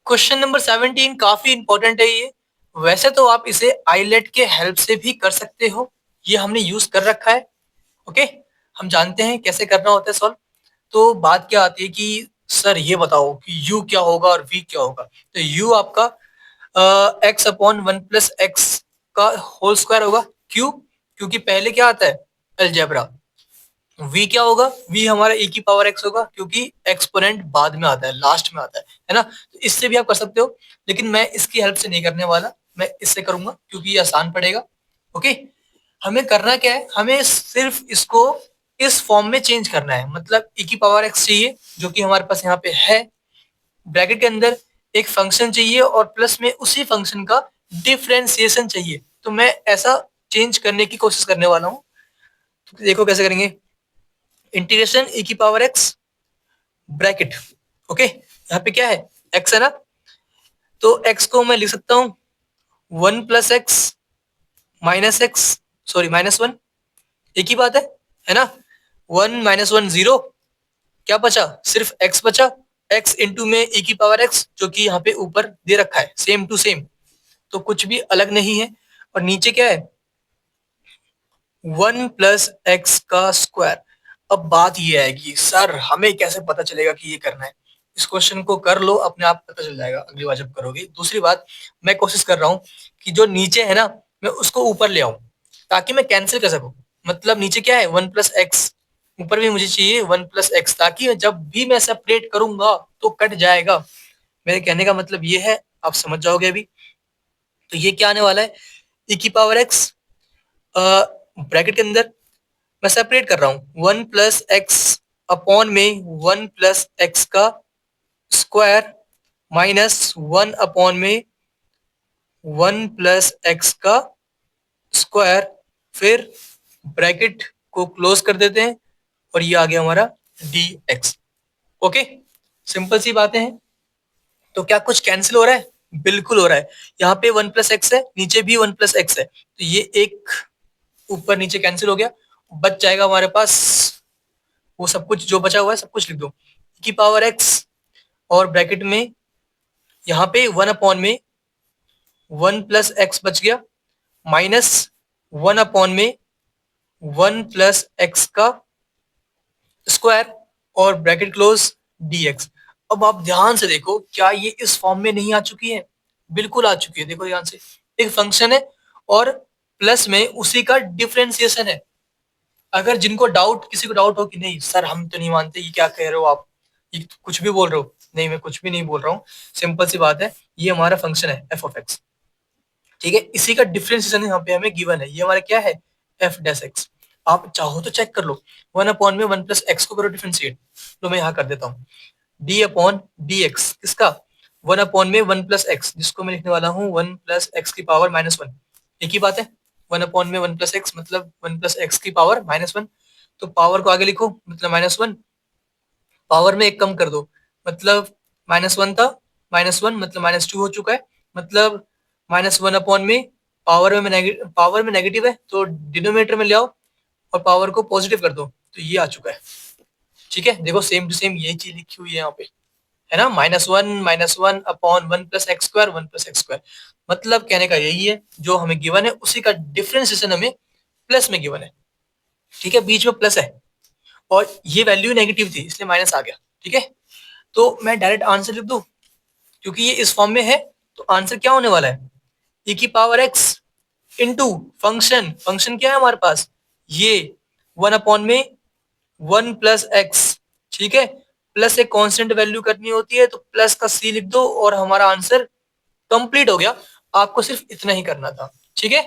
Question number 17 काफी important है ये। वैसे तो आप इसे आईलेट के हेल्प से भी कर सकते हो, ये हमने यूज कर रखा है। ओके, हम जानते हैं कैसे करना होता है सॉल्व। तो बात क्या आती है कि सर ये बताओ कि u क्या होगा और v क्या होगा। तो u आपका x अपॉन 1 + x का होल स्क्वायर होगा। क्यों? क्योंकि पहले क्या आता है, अलजेब्रा। v क्या होगा, v हमारा e की पावर x होगा, क्योंकि एक्सपोनेंट बाद में आता है, लास्ट में आता है ना। तो इससे भी आप कर सकते हो, लेकिन मैं इसकी हेल्प से नहीं करने वाला, मैं इससे करूंगा क्योंकि ये आसान पड़ेगा। ओके, हमें करना क्या है, हमें सिर्फ इसको इस फॉर्म में चेंज करना है। मतलब e की पावर x चाहिए जो कि हमारे पास यहाँ पे है, ब्रैकेट के अंदर एक फंक्शन चाहिए और प्लस में उसी फंक्शन का डिफरेंशिएशन चाहिए। तो मैं ऐसा चेंज करने की कोशिश करने वाला हूँ। तो देखो कैसे करेंगे, इंटीग्रेशन e की पावर x ब्रैकेट। ओके, यहाँ पे क्या है, x है ना, तो x को मैं लिख सकता हूँ 1 + x माइनस एक्स, सॉरी -1, एक ही बात है ना। 1 - 1 0, क्या बचा, सिर्फ x बचा। x इंटू में e की पावर x जो कि यहाँ पे ऊपर दे रखा है, सेम टू सेम, तो कुछ भी अलग नहीं है। और नीचे क्या है, 1 + x का स्क्वायर। अब बात ये आएगी, सर हमें कैसे पता चलेगा कि ये करना है। इस क्वेश्चन को कर लो, अपने आप पता चल जाएगा अगली बार जब करोगे। दूसरी बात, मैं कोशिश कर रहा हूँ कि जो नीचे है ना, मैं उसको ऊपर ले आऊं ताकि मैं कैंसिल कर सकूं। मतलब नीचे क्या है, 1 + x, ऊपर भी मुझे चाहिए 1 + x, ताकि जब भी मैं सेपरेट करूंगा तो कट जाएगा। मेरे कहने का मतलब ये है, आप समझ जाओगे अभी। तो ये क्या आने वाला है, e की पावर x ब्रैकेट के अंदर मैं सेपरेट कर रहा हूँ 1 + x अपॉन में 1 + x का स्क्वायर माइनस 1 अपॉन में 1 + x का स्क्वायर, फिर ब्रैकेट को क्लोज कर देते हैं और ये आ गया हमारा dx। ओके, सिंपल सी बातें हैं। तो क्या कुछ कैंसिल हो रहा है, बिल्कुल हो रहा है। यहाँ पे 1 + x है, नीचे भी 1 + x है, तो ये एक ऊपर नीचे कैंसिल हो गया। बच जाएगा हमारे पास वो सब कुछ जो बचा हुआ है, सब कुछ लिख दो e की पावर x, और ब्रैकेट में यहाँ पे 1 अपॉन में 1 + x बच गया, माइनस 1 अपॉन में 1 + x का स्क्वायर और ब्रैकेट क्लोज dx। अब आप ध्यान से देखो, क्या ये इस फॉर्म में नहीं आ चुकी है, बिल्कुल आ चुकी है। देखो ध्यान से, एक फंक्शन है और प्लस में उसी का डिफरेंशिएशन है। अगर जिनको डाउट, किसी को डाउट हो कि नहीं सर हम तो नहीं मानते, ये क्या कह रहे हो आप, ये तो कुछ भी बोल रहे हो, नहीं मैं कुछ भी नहीं बोल रहा हूँ। सिंपल सी बात है, ये हमारा फंक्शन है f(x), ठीक है, इसी का डिफरेंशिएशन यहाँ पे हमें गिवन है। ये हमारा क्या है, f'(x). आप चाहो तो चेक कर लो, 1 अपॉन में 1 + x को करो डिफरेंशिएट, तो मैं यहाँ कर देता हूँ d अपॉन dx, किसका, 1 अपॉन में 1 + x, जिसको मैं लिखने वाला हूँ 1 + x की पावर -1। एक ही बात है, 1 अपॉन में 1 + x मतलब 1 + x की पावर -1। तो पावर को आगे लिखो, मतलब -1, पावर में एक कम कर दो, मतलब -1 था, -1 मतलब -2 हो चुका है। मतलब -1 अपॉन में पावर में नेगेटिव है तो डिनोमिनेटर में ले आओ और पावर को पॉजिटिव कर दो, तो ये आ चुका है। ठीक है, देखो सेम टू सेम यही चीज लिखी हुई है यहाँ पे, है ना, -1 अपॉन 1 + x², 1 + x²। मतलब कहने का यही है, जो हमें गिवन है उसी का डिफरेंशिएशन हमें प्लस में गिवन है। ठीक है, बीच में प्लस है और ये वैल्यू नेगेटिव थी इसलिए माइनस आ गया। ठीक है, तो मैं डायरेक्ट आंसर लिख दूं, क्योंकि ये इस फॉर्म में है, तो आंसर क्या होने वाला है, e की power x into function, function क्या है हमारे पास, ये 1 अपॉन में 1 + x। ठीक है, प्लस एक कांस्टेंट वैल्यू करनी होती है, तो प्लस का c लिख दो और हमारा आंसर कंप्लीट हो गया। आपको सिर्फ इतना ही करना था। ठीक है,